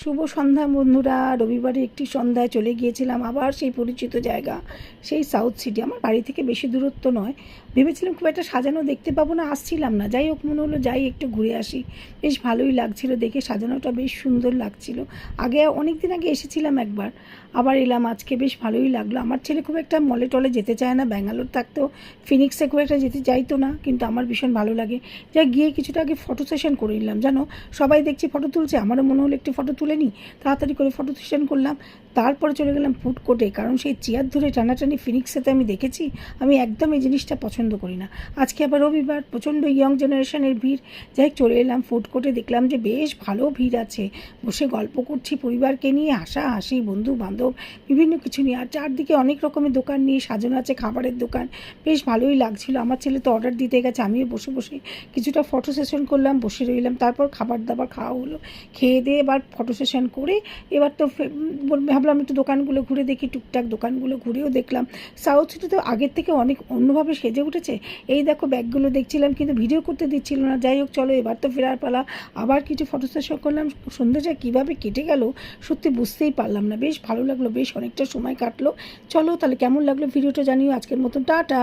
শুভ সন্ধ্যা বন্ধুরা। রবিবারে একটি সন্ধ্যায় চলে গিয়েছিলাম আবার সেই পরিচিত জায়গা, সেই সাউথ সিটি। আমার বাড়ি থেকে বেশি দূরত্ব নয়। ভেবেছিলাম খুব একটা সাজানো দেখতে পাবো না, আসছিলাম না। যাই হোক, মনে হলো যাই একটু ঘুরে আসি। বেশ ভালোই লাগছিল দেখে, সাজানোটা বেশ সুন্দর লাগছিল। অনেক দিন আগে এসেছিলাম একবার, আবার এলাম আজকে, বেশ ভালোই লাগলো। আমার ছেলে খুব একটা মলে টলে যেতে চায় না, ব্যাঙ্গালোর থাকতেও ফিনিক্সে খুব একটা যেতে চাইতো না, কিন্তু আমার ভীষণ ভালো লাগে। যা গিয়ে কিছুটা আগে ফটো সেশন করে নিলাম। জানো, সবাই দেখছি ফটো তুলছে, আমারও মনে হলো একটু ফটো তুলে নিই। তাড়াতাড়ি করে ফটো সেশন করলাম। তারপরে চলে গেলাম ফুড কোর্টে, কারণ সেই চেয়ার ধরে টানাটানি ফিনিক্সেতে আমি দেখেছি। আমি একদম এই জিনিসটা পছন্দ করি না। আজকে আবার রবিবার, প্রচণ্ড ইয়ং জেনারেশনের ভিড়। যাই হোক, চলে এলাম ফুড কোর্টে, দেখলাম যে বেশ ভালো ভিড় আছে। বসে গল্প করছি পরিবারকে নিয়ে, হাসি, বন্ধু বান্ধব, বিভিন্ন কিছু নিয়ে। আর চারদিকে অনেক রকমের দোকান নিয়ে সাজানো আছে, খাবারের দোকান। বেশ ভালোই লাগছিল। আমার ছেলে তো অর্ডার দিতে গেছে, আমিও বসে বসে কিছুটা ফটো সেশন করলাম, বসে রইলাম। তারপর খাবার দাবার খাওয়া হলো। খেয়ে দিয়ে এবার ফটো সেশন করে এবার তো ভাবলাম একটু দোকানগুলো ঘুরে দেখি। টুকটাক দোকানগুলো ঘুরেও দেখলাম। সাউথ সিটি তো আগের থেকে অনেক অন্যভাবে সেজে উঠেছে। এই দেখো, ব্যাগগুলো দেখছিলাম কিন্তু ভিডিও করতে দিচ্ছিল না। যাই হোক, চলো এবার তো ফেরার পালা। আবার কিছু ফটো সেশন করলাম। সন্ধ্যাটা কীভাবে কেটে গেল সত্যি বুঝতেই পারলাম না। বেশ ভালো লাগলো, বেশ অনেকটা সময় কাটলো। চলো তাহলে, কেমন লাগলো ভিডিওটা জানিও। আজকের মতন টাটা।